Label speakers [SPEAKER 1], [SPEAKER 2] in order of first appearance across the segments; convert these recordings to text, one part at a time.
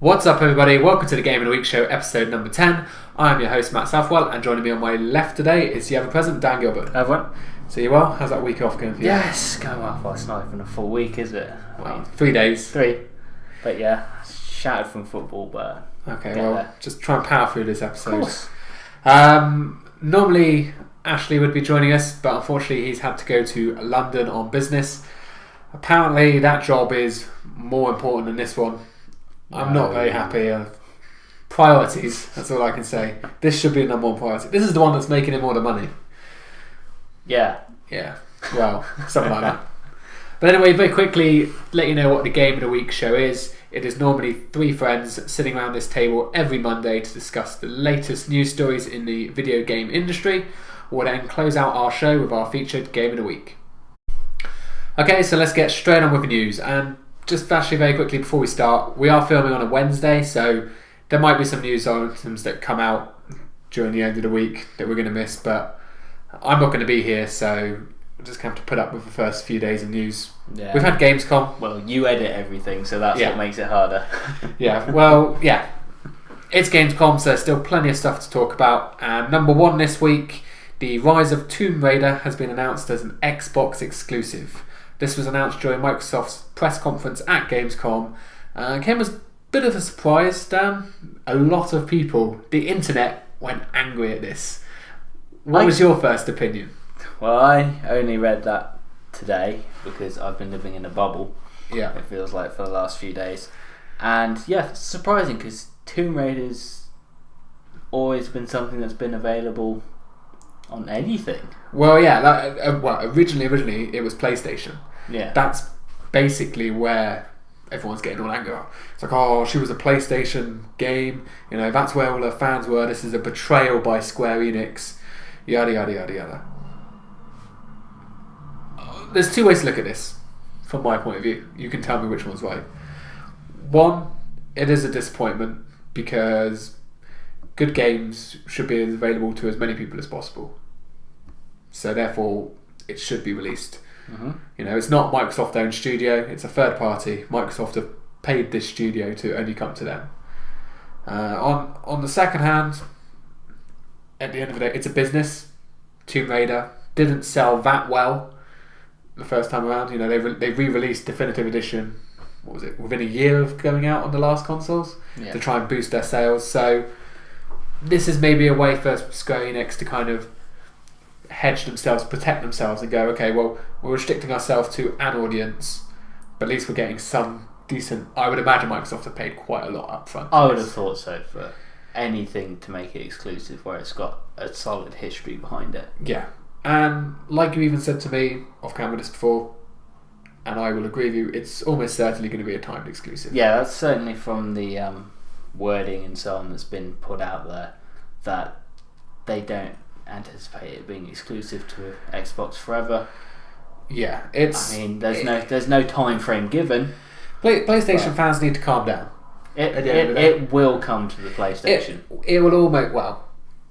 [SPEAKER 1] What's up, everybody? Welcome to the Game of the Week show, episode number 10. I'm your host, Matt Southwell, and joining me on my left today is the ever-present Dan Gilbert.
[SPEAKER 2] Everyone?
[SPEAKER 1] So you well? How's that week off going for you?
[SPEAKER 2] Yes, going well. Well, it's not even a full week, is it?
[SPEAKER 1] Well, 3 days.
[SPEAKER 2] 3. But yeah, shattered from football, but...
[SPEAKER 1] Okay, well, there. Just try and power through this episode.
[SPEAKER 2] Of course.
[SPEAKER 1] Normally, Ashley would be joining us, but unfortunately he's had to go to London on business. Apparently that job is more important than this one. I'm not very happy. Priorities, that's all I can say. This should be the number one priority. This is the one that's making him all the money.
[SPEAKER 2] Yeah.
[SPEAKER 1] Yeah, well, something like that. But anyway, very quickly, let you know what the Game of the Week show is. It is normally 3 friends sitting around this table every Monday to discuss the latest news stories in the video game industry. We'll then close out our show with our featured Game of the Week. Okay, so let's get straight on with the news. And just actually very quickly before we start, we are filming on a Wednesday, so there might be some news items that come out during the end of the week that we're going to miss, but I'm not going to be here, so we're just going to have to put up with the first few days of news.
[SPEAKER 2] Yeah.
[SPEAKER 1] We've had Gamescom.
[SPEAKER 2] Well, you edit everything, so that's what makes it harder.
[SPEAKER 1] Yeah. It's Gamescom, so there's still plenty of stuff to talk about. And number 1 this week, the Rise of Tomb Raider has been announced as an Xbox exclusive. This was announced during Microsoft's press conference at Gamescom. It came as a bit of a surprise, Dan. A lot of people, the internet, went angry at this. What was your first opinion?
[SPEAKER 2] Well, I only read that today because I've been living in a bubble.
[SPEAKER 1] Yeah.
[SPEAKER 2] It feels like for the last few days. And yeah, it's surprising because Tomb Raider's always been something that's been available on anything.
[SPEAKER 1] Well, yeah. Originally it was PlayStation.
[SPEAKER 2] Yeah.
[SPEAKER 1] That's basically where everyone's getting all angry about. It's like, oh, she was a PlayStation game. You know, that's where all her fans were. This is a betrayal by Square Enix. Yada, yada, yada, yada. There's 2 ways to look at this, from my point of view. You can tell me which one's right. 1, it is a disappointment because good games should be available to as many people as possible. So therefore, it should be released.
[SPEAKER 2] Mm-hmm.
[SPEAKER 1] You know, it's not Microsoft-owned studio; it's a third party. Microsoft have paid this studio to only come to them. On the second hand, at the end of the day, it's a business. Tomb Raider didn't sell that well the first time around. You know, they re-released Definitive Edition. What was it? Within a year of going out on the last consoles to try and boost their sales. So this is maybe a way for Square Enix to kind of hedge themselves, protect themselves, and go, okay, well, we're restricting ourselves to an audience, but at least we're getting some decent. I would imagine Microsoft have paid quite a lot up front.
[SPEAKER 2] I would have thought so for anything to make it exclusive where it's got a solid history behind it.
[SPEAKER 1] Yeah. And like you even said to me off camera just before, and I will agree with you, it's almost certainly going to be a timed exclusive.
[SPEAKER 2] Yeah, that's certainly from the wording and so on that's been put out there, that they don't anticipate it being exclusive to Xbox forever.
[SPEAKER 1] Yeah,
[SPEAKER 2] there's no time frame given.
[SPEAKER 1] PlayStation fans need to calm down.
[SPEAKER 2] It will come to the PlayStation.
[SPEAKER 1] It will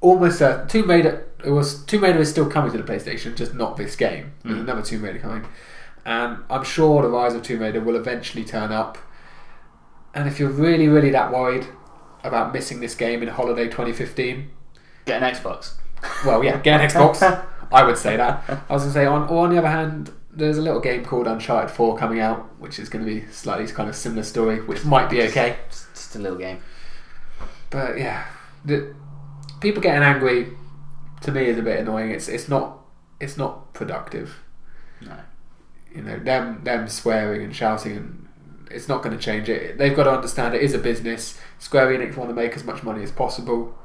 [SPEAKER 1] almost Tomb Raider is still coming to the PlayStation, just not this game. There's another Tomb Raider coming, and I'm sure the Rise of Tomb Raider will eventually turn up. And if you're really, really that worried about missing this game in holiday 2015,
[SPEAKER 2] get an Xbox.
[SPEAKER 1] Well, yeah, get an Xbox. I would say that. I was going to say, on the other hand, there's a little game called Uncharted 4 coming out, which is going to be slightly kind of similar story, which might be okay.
[SPEAKER 2] Just a little game.
[SPEAKER 1] But yeah, people getting angry to me is a bit annoying. It's not productive.
[SPEAKER 2] No.
[SPEAKER 1] You know, them swearing and shouting, and it's not going to change it. They've got to understand it is a business. Square Enix want to make as much money as possible.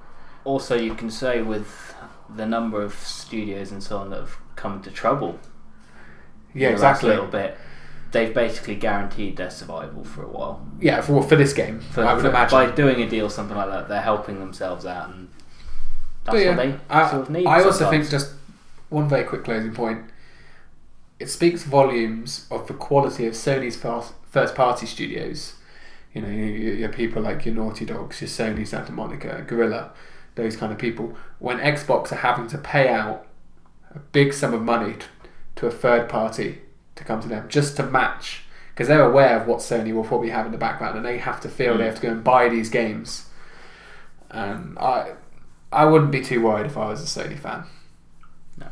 [SPEAKER 2] Also, you can say with the number of studios and so on that have come into trouble.
[SPEAKER 1] Yeah, exactly.
[SPEAKER 2] A little bit. They've basically guaranteed their survival for a while.
[SPEAKER 1] Yeah, for this game, I would imagine.
[SPEAKER 2] By doing a deal, something like that, they're helping themselves out, and that's what they sort of need.
[SPEAKER 1] I also think, just one very quick closing point, it speaks volumes of the quality of Sony's first-party studios. You know, your people like your Naughty Dogs, your Sony, Santa Monica, Guerrilla, those kind of people. When Xbox are having to pay out a big sum of money to a third party to come to them just to match, because they're aware of what Sony will probably have in the background, and they have to feel they have to go and buy these games. And I wouldn't be too worried if I was a Sony fan.
[SPEAKER 2] No.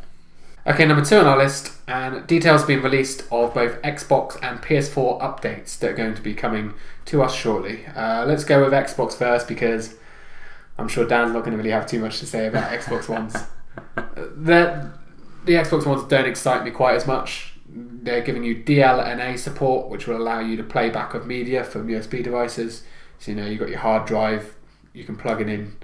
[SPEAKER 1] Okay, number 2 on our list, and details have been released of both Xbox and PS4 updates that are going to be coming to us shortly. Let's go with Xbox first, because I'm sure Dan's not going to really have too much to say about Xbox Ones. The Xbox Ones don't excite me quite as much. They're giving you DLNA support, which will allow you to play back of media from USB devices. So you've got your hard drive, you can plug it in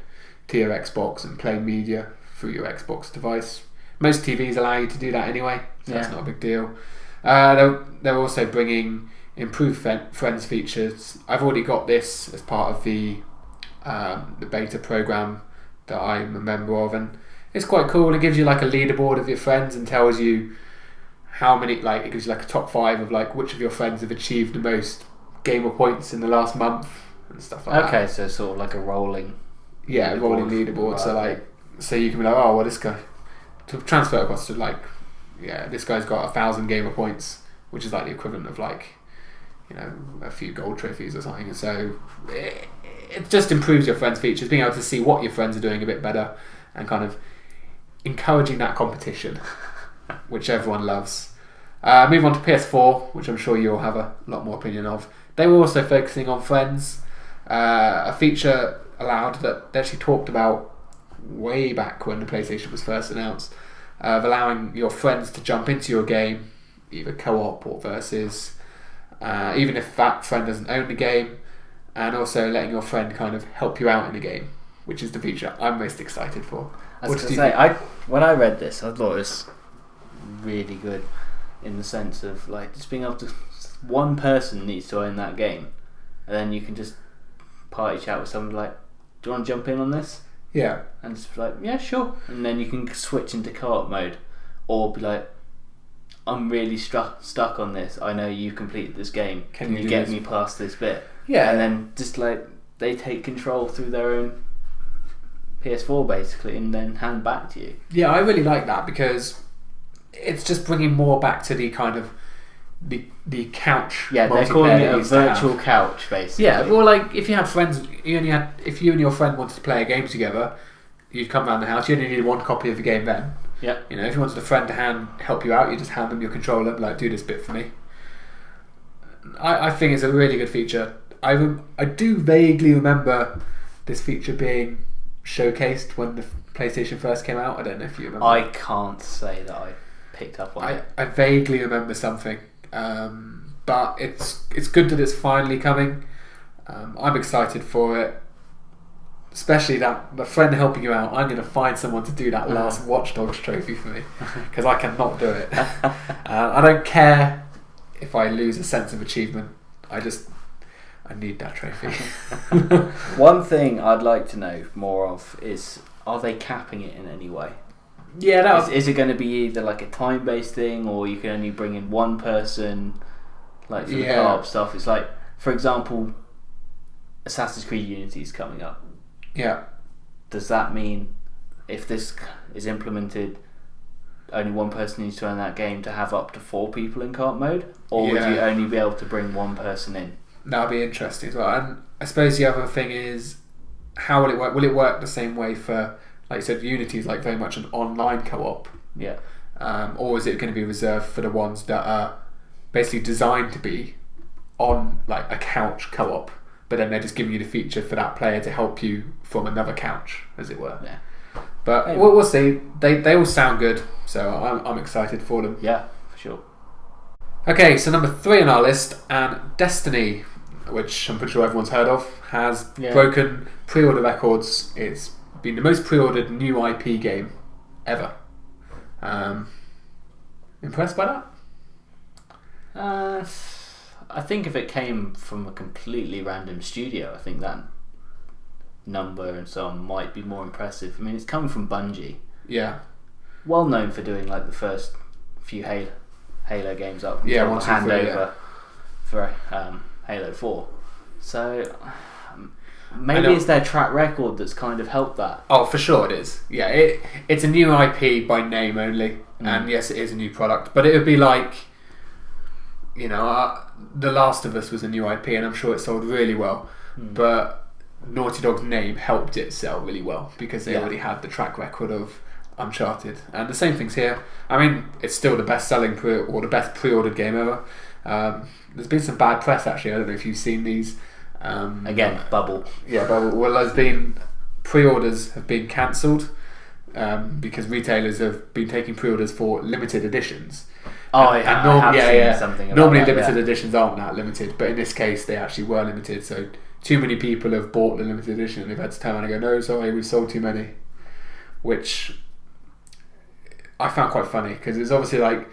[SPEAKER 1] to your Xbox and play media through your Xbox device. Most TVs allow you to do that anyway, so that's not a big deal. They're also bringing improved friends features. I've already got this as part of the beta program that I'm a member of, and it's quite cool. It gives you like a leaderboard of your friends and tells you how many, like it gives you like a top 5 of like which of your friends have achieved the most gamer points in the last month and stuff like that.
[SPEAKER 2] Okay, so sort of like a rolling
[SPEAKER 1] rolling leaderboard.
[SPEAKER 2] Right.
[SPEAKER 1] So you can be like, oh well, this guy, to transfer across to like, this guy's got 1,000 gamer points, which is like the equivalent of like, a few gold trophies or something. And so it just improves your friends' features, being able to see what your friends are doing a bit better and kind of encouraging that competition, which everyone loves. Move on to PS4, which I'm sure you'll have a lot more opinion of. They were also focusing on friends. A feature allowed that they actually talked about way back when the PlayStation was first announced, of allowing your friends to jump into your game, either co-op or versus, even if that friend doesn't own the game, and also letting your friend kind of help you out in the game, which is the feature I'm most excited for.
[SPEAKER 2] I was going to say, when I read this, I thought it was really good in the sense of like just being able to, one person needs to own that game, and then you can just party chat with someone like, do you want to jump in on this?
[SPEAKER 1] Yeah.
[SPEAKER 2] And just be like, yeah, sure. And then you can switch into co-op mode, or be like, I'm really stuck on this. I know you completed this game. Can you get me past this bit?
[SPEAKER 1] Yeah.
[SPEAKER 2] And then just like they take control through their own PS4 basically, and then hand back to you.
[SPEAKER 1] Yeah, I really like that because it's just bringing more back to the kind of the couch.
[SPEAKER 2] Yeah, they're calling it a virtual couch basically.
[SPEAKER 1] Yeah, well, like if you had friends, if you and your friend wanted to play a game together, you'd come round the house. You only needed one copy of the game then.
[SPEAKER 2] Yeah.
[SPEAKER 1] If you wanted a friend to help you out, you just hand them your controller and be like, do this bit for me. I think it's a really good feature. I do vaguely remember this feature being showcased when the PlayStation first came out. I don't know if you remember.
[SPEAKER 2] I can't say that I picked up on it.
[SPEAKER 1] I vaguely remember something, but it's good that it's finally coming. I'm excited for it, especially that the friend helping you out. I'm going to find someone to do that last Watch Dogs trophy for me because I cannot do it. I don't care if I lose a sense of achievement. I need that trophy.
[SPEAKER 2] One thing I'd like to know more of is, are they capping it in any way?
[SPEAKER 1] Yeah,
[SPEAKER 2] is it going to be either like a time-based thing, or you can only bring in one person, like for the co-op stuff? It's like, for example, Assassin's Creed Unity is coming up.
[SPEAKER 1] Yeah.
[SPEAKER 2] Does that mean if this is implemented, only one person needs to own that game to have up to 4 people in co-op mode, or would you only be able to bring one person in?
[SPEAKER 1] That'll be interesting as well. And I suppose the other thing is, how will it work? Will it work the same way for, like you said, Unity is like very much an online co-op?
[SPEAKER 2] Yeah.
[SPEAKER 1] Or is it going to be reserved for the ones that are basically designed to be on like a couch co-op, but then they're just giving you the feature for that player to help you from another couch, as it were?
[SPEAKER 2] Yeah.
[SPEAKER 1] But we'll see. They all sound good, so I'm excited for them.
[SPEAKER 2] Yeah, for sure.
[SPEAKER 1] Okay, so number 3 on our list, and Destiny, which I'm pretty sure everyone's heard of, has broken pre-order records. It's been the most pre-ordered new IP game ever. Impressed by that?
[SPEAKER 2] I think if it came from a completely random studio, I think that number and so on might be more impressive. I mean, it's coming from Bungie.
[SPEAKER 1] Yeah.
[SPEAKER 2] Well known for doing like the first few Halo games up until handover for Halo 4. So maybe it's their track record that's kind of helped that.
[SPEAKER 1] Oh, for sure it is. Yeah, it's a new IP by name only, and yes, it is a new product. But it would be like The Last of Us was a new IP, and I'm sure it sold really well. But Naughty Dog's name helped it sell really well because they already had the track record of Uncharted, and the same thing's here. I mean, it's still the best-selling or the best pre-ordered game ever. There's been some bad press actually. I don't know if you've seen these.
[SPEAKER 2] Again, bubble.
[SPEAKER 1] Yeah, bubble. Well, there's been pre-orders have been cancelled because retailers have been taking pre-orders for limited editions.
[SPEAKER 2] I have seen something about
[SPEAKER 1] Normally,
[SPEAKER 2] that,
[SPEAKER 1] limited editions aren't that limited, but in this case, they actually were limited. So too many people have bought the limited edition, and they've had to turn around and go, "No, sorry, we've sold too many," which I found quite funny because it's obviously like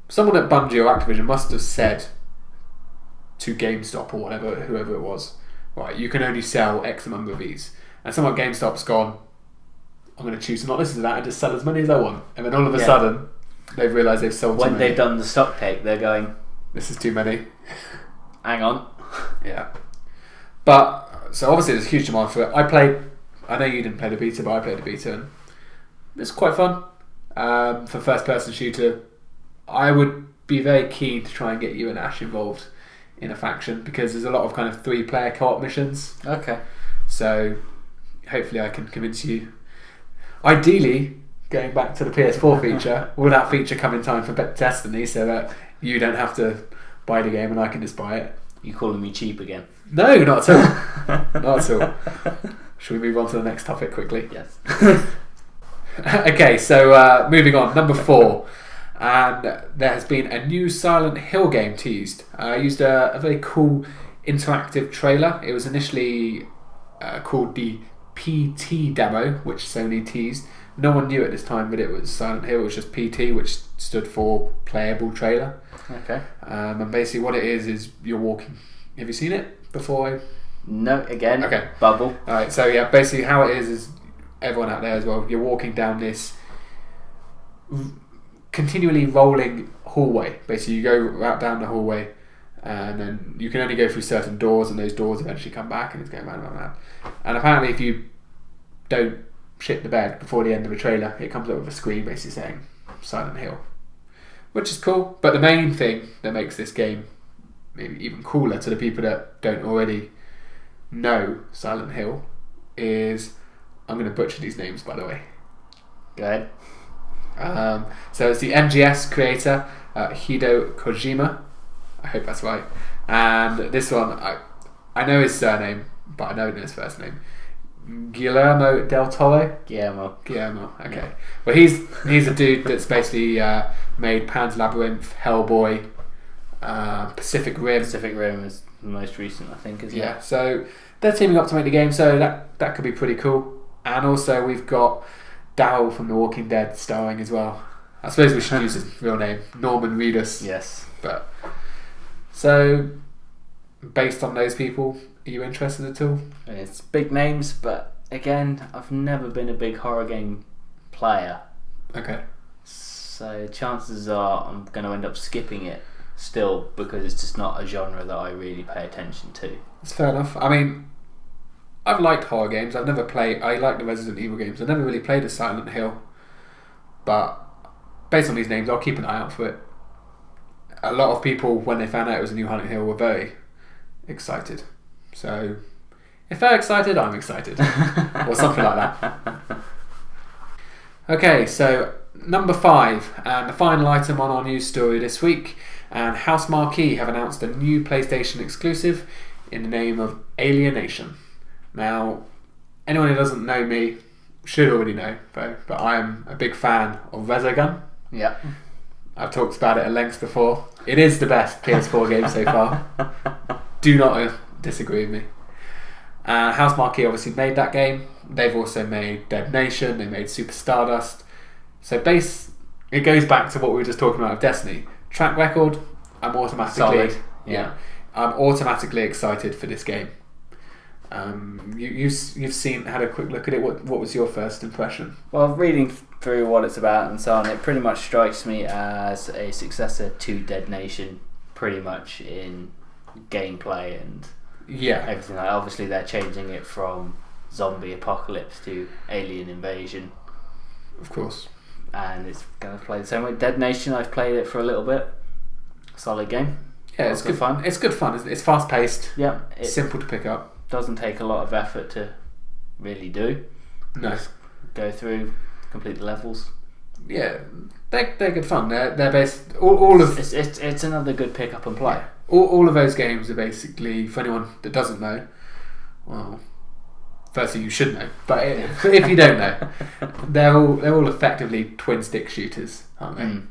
[SPEAKER 1] someone at Bungie or Activision must have said to GameStop or whatever, whoever it was, right, you can only sell X number of these, and someone at GameStop's gone, I'm going to choose to not listen to that and just sell as many as I want, and then all of a sudden they've realised they've sold too many.
[SPEAKER 2] When they've done the stock take, they're going,
[SPEAKER 1] this is too many.
[SPEAKER 2] Hang on.
[SPEAKER 1] Yeah. But, so obviously there's a huge demand for it. I know you didn't play the beta, but I played the beta, and it's quite fun. For first person shooter, I would be very keen to try and get you and Ash involved in a faction because there's a lot of kind of 3-player co-op missions.
[SPEAKER 2] Okay.
[SPEAKER 1] So hopefully I can convince you. Ideally, going back to the PS4 feature, will that feature come in time for Destiny so that you don't have to buy the game and I can just buy it?
[SPEAKER 2] You calling me cheap again?
[SPEAKER 1] No, not at all. Not at all. Should we move on to the next topic quickly?
[SPEAKER 2] Yes.
[SPEAKER 1] Okay, so moving on, number 4. And there has been a new Silent Hill game teased. I used a very cool interactive trailer. It was initially called the PT demo, which Sony teased. No one knew at this time that it was Silent Hill. It was just PT, which stood for Playable Trailer.
[SPEAKER 2] Okay.
[SPEAKER 1] And basically what it is you're walking. Have you seen it before?
[SPEAKER 2] No, again.
[SPEAKER 1] Okay.
[SPEAKER 2] Bubble.
[SPEAKER 1] Alright, so yeah, basically how it is everyone out there as well, you're walking down this continually rolling hallway. Basically you go right down the hallway and then you can only go through certain doors, and those doors eventually come back, and it's going round and round. And apparently if you don't shit the bed before the end of the trailer, it comes up with a screen basically saying Silent Hill, which is cool. But the main thing that makes this game maybe even cooler to the people that don't already know Silent Hill is, I'm going to butcher these names by the way.
[SPEAKER 2] Go ahead.
[SPEAKER 1] So it's the MGS creator, Hideo Kojima. I hope that's right. And this one, I know his surname, but I don't know his first name. Guillermo del Toro.
[SPEAKER 2] Guillermo.
[SPEAKER 1] Okay.
[SPEAKER 2] Yeah.
[SPEAKER 1] Well, he's a dude that's basically made Pan's Labyrinth, Hellboy, Pacific Rim.
[SPEAKER 2] Pacific Rim is the most recent, I think, isn't it?
[SPEAKER 1] Yeah. So they're teaming up to make the game, so that could be pretty cool. And also we've got Daryl from The Walking Dead starring as well. I suppose we should use his real name, Norman Reedus.
[SPEAKER 2] Yes.
[SPEAKER 1] But so, based on those people, are you interested at all?
[SPEAKER 2] It's big names, but again, I've never been a big horror game player.
[SPEAKER 1] Okay.
[SPEAKER 2] So chances are I'm going to end up skipping it still because it's just not a genre that I really pay attention to.
[SPEAKER 1] That's fair enough. I mean, I've liked horror games. I like the Resident Evil games. I've never really played a Silent Hill. But based on these names, I'll keep an eye out for it. A lot of people, when they found out it was a new Silent Hill, were very excited. So, if they're excited, I'm excited. Or something like that. Okay, so number 5, and the final item on our news story this week. And Housemarque have announced a new PlayStation exclusive in the name of Alienation. Now, anyone who doesn't know me should already know, though, but I am a big fan of Resogun.
[SPEAKER 2] Yeah.
[SPEAKER 1] I've talked about it at length before. It is the best PS4 game so far. Do not disagree with me. Housemarque obviously made that game. They've also made Dead Nation. They made Super Stardust. So it goes back to what we were just talking about with Destiny. Track record, I'm automatically
[SPEAKER 2] solid. Yeah.
[SPEAKER 1] I'm automatically excited for this game. You've had a quick look at it. What was your first impression?
[SPEAKER 2] Well, reading through what it's about and so on, it pretty much strikes me as a successor to Dead Nation, pretty much in gameplay and everything. Like, obviously, they're changing it from zombie apocalypse to alien invasion.
[SPEAKER 1] Of course.
[SPEAKER 2] And it's going to play the same way. Dead Nation, I've played it for a little bit. Solid game.
[SPEAKER 1] Yeah, it's good
[SPEAKER 2] fun.
[SPEAKER 1] It's good fun, isn't it? It's fast paced.
[SPEAKER 2] Yeah,
[SPEAKER 1] It's simple to pick up.
[SPEAKER 2] Doesn't take a lot of effort to really do.
[SPEAKER 1] No.
[SPEAKER 2] Just go through, complete the levels.
[SPEAKER 1] Yeah, they're good fun. They're based all of
[SPEAKER 2] it's another good pick up and play.
[SPEAKER 1] Yeah. All of those games are basically, for anyone that doesn't know, well, firstly you should know, but if you don't know, they're all effectively twin stick shooters, aren't they?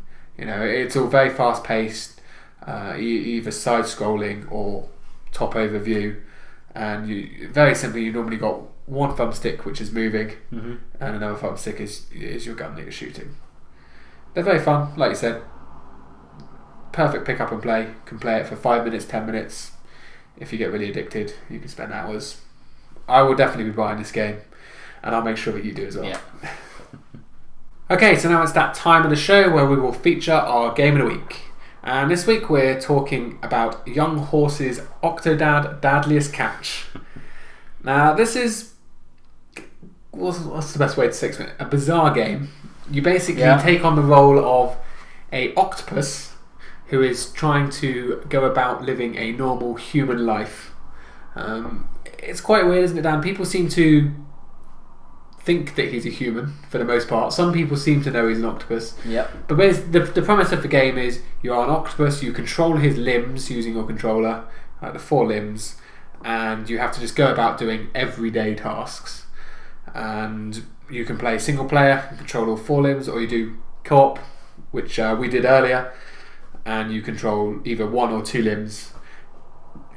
[SPEAKER 1] You know, it's all very fast paced, either side scrolling or top overview, and very simply you normally got one thumbstick which is moving, and another thumbstick is your gun that you're shooting. They're very fun, like you said. Perfect pick up and play. You can play it for 5 minutes, 10 minutes. If you get really addicted, you can spend hours. I will definitely be buying this game, and I'll make sure that you do as well.
[SPEAKER 2] Yeah.
[SPEAKER 1] Okay, so now it's that time of the show where we will feature our game of the week. And this week we're talking about Young Horse's Octodad Dadliest Catch. Now this is, what's the best way to say it? A bizarre game. You basically take on the role of a octopus who is trying to go about living a normal human life. It's quite weird, isn't it, Dan? People seem to think that he's a human for the most part. Some people seem to know he's an octopus.
[SPEAKER 2] Yep.
[SPEAKER 1] But the premise of the game is you are an octopus, you control his limbs using your controller, the 4 limbs, and you have to just go about doing everyday tasks. And you can play single player, you control all 4 limbs, or you do co-op, which we did earlier, and you control either 1 or 2 limbs,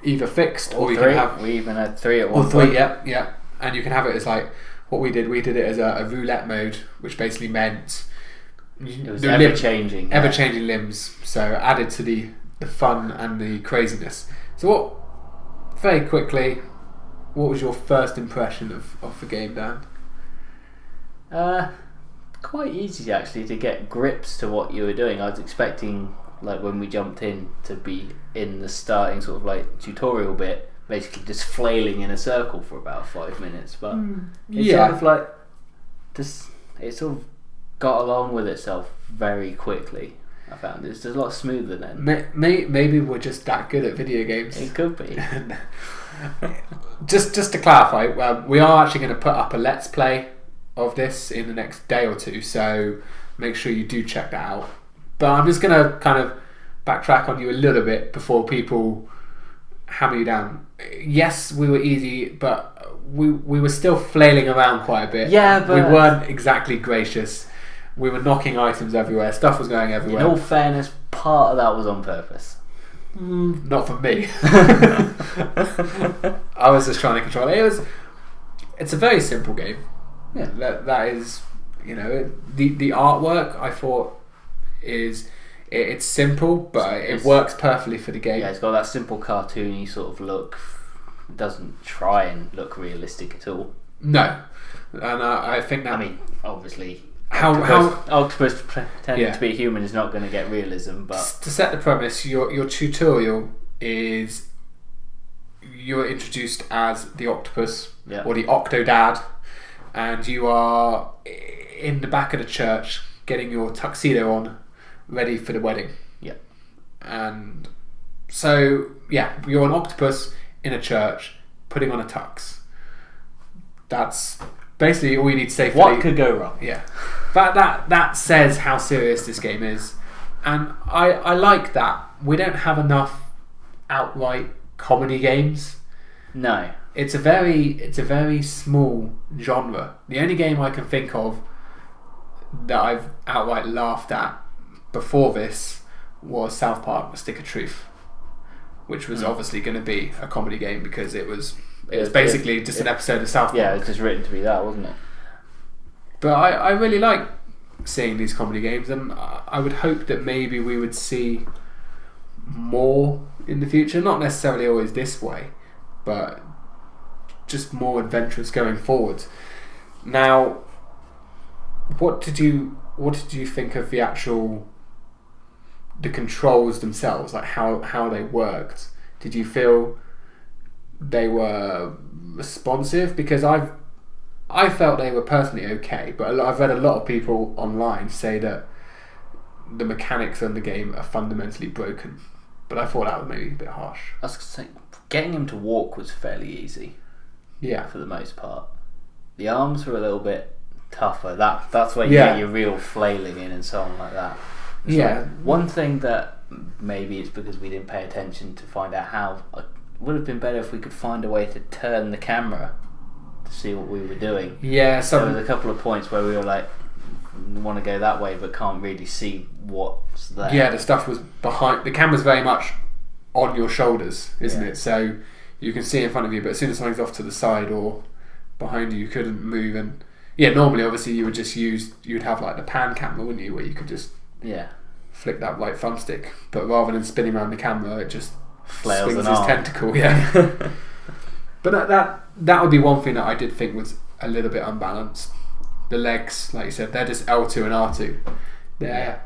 [SPEAKER 1] either fixed or you
[SPEAKER 2] 3.
[SPEAKER 1] can have.
[SPEAKER 2] We even had 3 at one
[SPEAKER 1] or 3,
[SPEAKER 2] point.
[SPEAKER 1] yeah. And you can have it as like what we did. We did it as a roulette mode, which basically meant
[SPEAKER 2] it was ever-changing.
[SPEAKER 1] Ever-changing limbs, so added to the fun and the craziness. So very quickly, what was your first impression of the game, Dan?
[SPEAKER 2] Quite easy actually to get grips to what you were doing. I was expecting, like when we jumped in, to be in the starting sort of like tutorial bit, basically just flailing in a circle for about 5 minutes, but it's sort of like just it sort of got along with itself very quickly. I found it's just a lot smoother then.
[SPEAKER 1] Maybe we're just that good at video games.
[SPEAKER 2] It could be.
[SPEAKER 1] just to clarify, we are actually going to put up a let's play of this in the next day or two, so make sure you do check that out. But I'm just going to kind of backtrack on you a little bit before people hammer you down. Yes, we were easy, but we were still flailing around quite a bit.
[SPEAKER 2] Yeah, but
[SPEAKER 1] we weren't exactly gracious. We were knocking items everywhere. Stuff was going everywhere.
[SPEAKER 2] In all fairness, part of that was on purpose.
[SPEAKER 1] Not for me. I was just trying to control it. It's a very simple game.
[SPEAKER 2] Yeah,
[SPEAKER 1] that is, you know, the artwork I thought is it's simple, but it works perfectly for the game.
[SPEAKER 2] Yeah, it's got that simple cartoony sort of look. It doesn't try and look realistic at all.
[SPEAKER 1] No, and I think that.
[SPEAKER 2] I mean, obviously,
[SPEAKER 1] how
[SPEAKER 2] octopus pretending to be a human is not going to get realism, but
[SPEAKER 1] to set the premise, your tutorial is you're introduced as the octopus or the Octodad, and you are in the back of the church getting your tuxedo on, ready for the wedding.
[SPEAKER 2] Yeah.
[SPEAKER 1] And so you're an octopus in a church putting on a tux. That's basically all you need to say.
[SPEAKER 2] What could go wrong?
[SPEAKER 1] Yeah. But that says how serious this game is, and I like that. We don't have enough outright comedy games.
[SPEAKER 2] No.
[SPEAKER 1] It's a very small genre. The only game I can think of that I've outright laughed at before this was South Park: The Stick of Truth, which was obviously going to be a comedy game because it was basically just an episode of South Park.
[SPEAKER 2] Yeah, it's just written to be that, wasn't it?
[SPEAKER 1] But I really like seeing these comedy games, and I would hope that maybe we would see more in the future. Not necessarily always this way, but just more adventurous going forward. Now, what did you think of the controls themselves, like how they worked? Did you feel they were responsive? Because I felt they were personally okay, but I've read a lot of people online say that the mechanics of the game are fundamentally broken. but I thought that was maybe a bit harsh.
[SPEAKER 2] I was saying, getting him to walk was fairly easy.
[SPEAKER 1] Yeah.
[SPEAKER 2] For the most part. The arms were a little bit tougher. That's where you get your real flailing in and so on like that. So one thing that maybe it's because we didn't pay attention to find out how, it would have been better if we could find a way to turn the camera to see what we were doing.
[SPEAKER 1] Yeah,
[SPEAKER 2] there was a couple of points where we were like, want to go that way but can't really see what's there.
[SPEAKER 1] Yeah, the stuff was behind. The camera's very much on your shoulders, isn't it? So you can see in front of you, but as soon as something's off to the side or behind you, you couldn't move. And normally, obviously, you would have like the pan camera, wouldn't you, where you could just flick that right thumbstick. But rather than spinning around the camera, it just
[SPEAKER 2] flails
[SPEAKER 1] swings
[SPEAKER 2] an
[SPEAKER 1] his
[SPEAKER 2] arm.
[SPEAKER 1] tentacle. Yeah. But that would be one thing that I did think was a little bit unbalanced. The legs, like you said, they're just L2 and R2. They're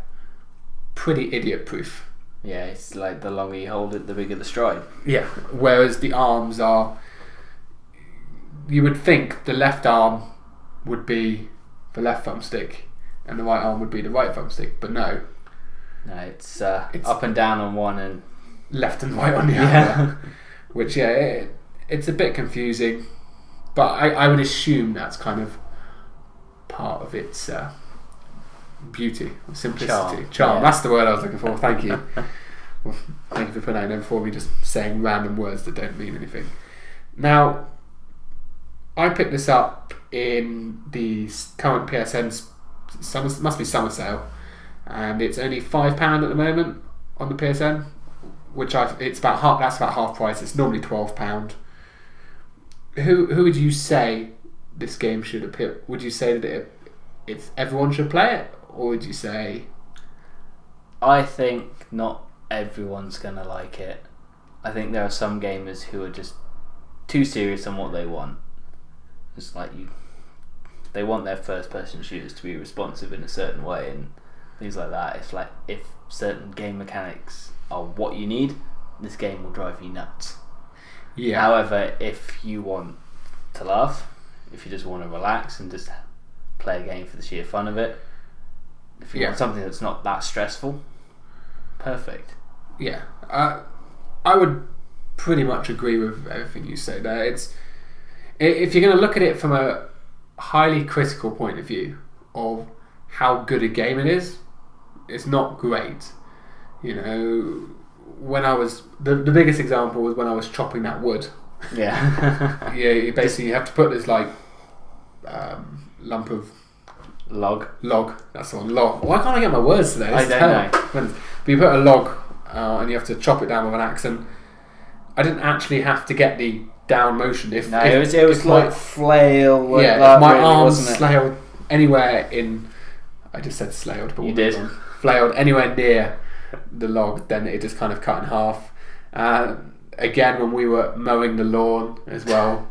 [SPEAKER 1] pretty idiot proof.
[SPEAKER 2] Yeah, it's like the longer you hold it, the bigger the stride.
[SPEAKER 1] Yeah, whereas the arms are... You would think the left arm would be the left thumbstick and the right arm would be the right thumbstick, but no.
[SPEAKER 2] No, it's up and down on one and...
[SPEAKER 1] left and right on the other. Which, it's a bit confusing, but I would assume that's kind of part of its beauty, simplicity, charm. That's the word I was looking for. Thank you. Well, thank you for putting that in before me just saying random words that don't mean anything. Now, I picked this up in the current PSN's must be summer sale, and it's only £5 at the moment on the PSN, which it's about half. That's about half price. It's normally £12. Who would you say this game should appeal? Would you say that it's everyone should play it, or would you say?
[SPEAKER 2] I think not everyone's gonna like it. I think there are some gamers who are just too serious on what they want. It's like they want their first-person shooters to be responsive in a certain way and things like that. It's like if certain game mechanics are what you need, this game will drive you nuts.
[SPEAKER 1] Yeah.
[SPEAKER 2] However, if you want to laugh, if you just want to relax and just play a game for the sheer fun of it, if you want something that's not that stressful, perfect.
[SPEAKER 1] Yeah, I would pretty much agree with everything you say there. If you're going to look at it from a highly critical point of view of how good a game it is, it's not great. When I was the biggest example was when I was chopping that wood.
[SPEAKER 2] Yeah.
[SPEAKER 1] You basically have to put this like lump of
[SPEAKER 2] log.
[SPEAKER 1] That's the one. Log. Why can't I get my words today?
[SPEAKER 2] I don't know.
[SPEAKER 1] But you put a log and you have to chop it down with an axe. And I didn't actually have to get the down motion. It was
[SPEAKER 2] like flail.
[SPEAKER 1] Yeah, if my arms flailed anywhere in. I just said flailed, but
[SPEAKER 2] you did.
[SPEAKER 1] Flailed anywhere near the log, then it just kind of cut in half. Again, when we were mowing the lawn as well,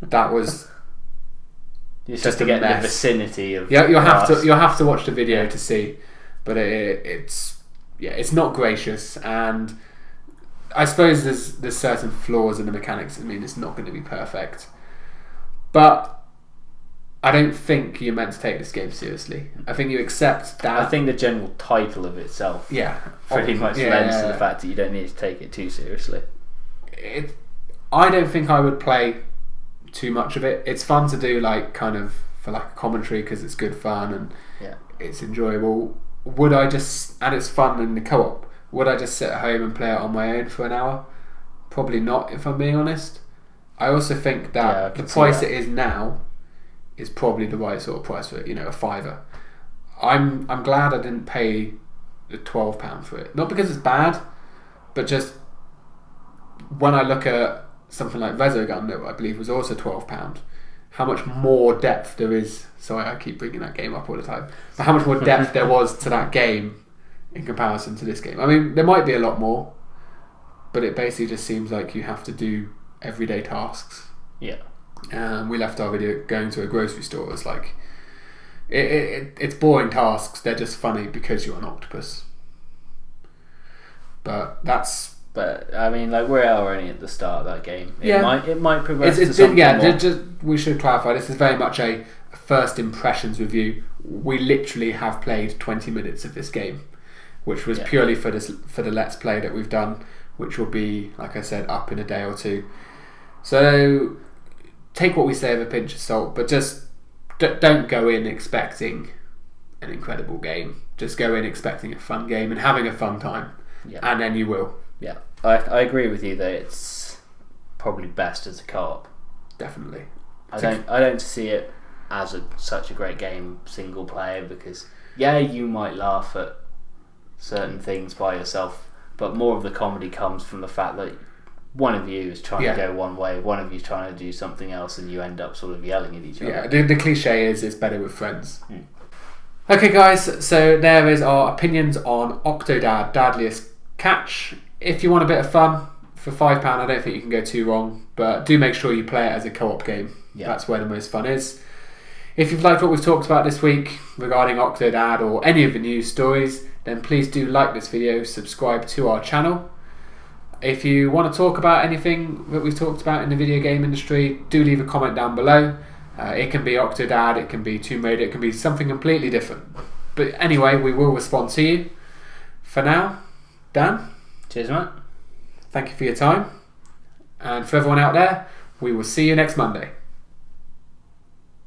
[SPEAKER 1] that was
[SPEAKER 2] just to get the vicinity of.
[SPEAKER 1] Yeah, you'll have to watch the video to see, but it's not gracious, and I suppose there's certain flaws in the mechanics. I mean, it's not going to be perfect, but I don't think you're meant to take this game seriously. I think you accept that.
[SPEAKER 2] I think the general title of itself pretty much lends to the fact that you don't need to take it too seriously.
[SPEAKER 1] I don't think I would play too much of it. It's fun to do, like kind of for like a commentary because it's good fun and it's enjoyable. Would I just, and it's fun in the co-op, would I just sit at home and play it on my own for an hour? Probably not, if I'm being honest. I also think that the price it is now is probably the right sort of price for it, a £5. I'm glad I didn't pay the £12 for it. Not because it's bad, but just when I look at something like Resogun, that I believe was also £12, how much more depth there is. Sorry, I keep bringing that game up all the time. But how much more depth there was to that game in comparison to this game. I mean, there might be a lot more, but it basically just seems like you have to do everyday tasks.
[SPEAKER 2] Yeah.
[SPEAKER 1] We left our video going to a grocery store. It's like it's boring tasks. They're just funny because you're an octopus. But
[SPEAKER 2] I mean, like we are only at the start of that game. It might progress to something more.
[SPEAKER 1] We should clarify. This is very much a first impressions review. We literally have played 20 minutes of this game. which was purely for the Let's Play that we've done, which will be, like I said, up in a day or two. So take what we say with a pinch of salt, but just don't go in expecting an incredible game. Just go in expecting a fun game and having a fun time, and then you will.
[SPEAKER 2] Yeah, I agree with you that it's probably best as a co-op.
[SPEAKER 1] Definitely.
[SPEAKER 2] I don't see it as such a great game single player, because you might laugh at certain things by yourself, but more of the comedy comes from the fact that one of you is trying to go one way, one of you is trying to do something else, and you end up sort of yelling at each other.
[SPEAKER 1] Yeah, the cliche is it's better with friends. Okay guys, so there is our opinions on Octodad Dadliest Catch. If you want a bit of fun, for £5 I don't think you can go too wrong, but do make sure you play it as a co-op game. That's where the most fun is. If you've liked what we've talked about this week regarding Octodad or any of the news stories, then please do like this video, subscribe to our channel. If you want to talk about anything that we've talked about in the video game industry, do leave a comment down below. It can be Octodad, it can be Tomb Raider, it can be something completely different. But anyway, we will respond to you. For now, Dan.
[SPEAKER 2] Cheers, mate.
[SPEAKER 1] Thank you for your time. And for everyone out there, we will see you next Monday.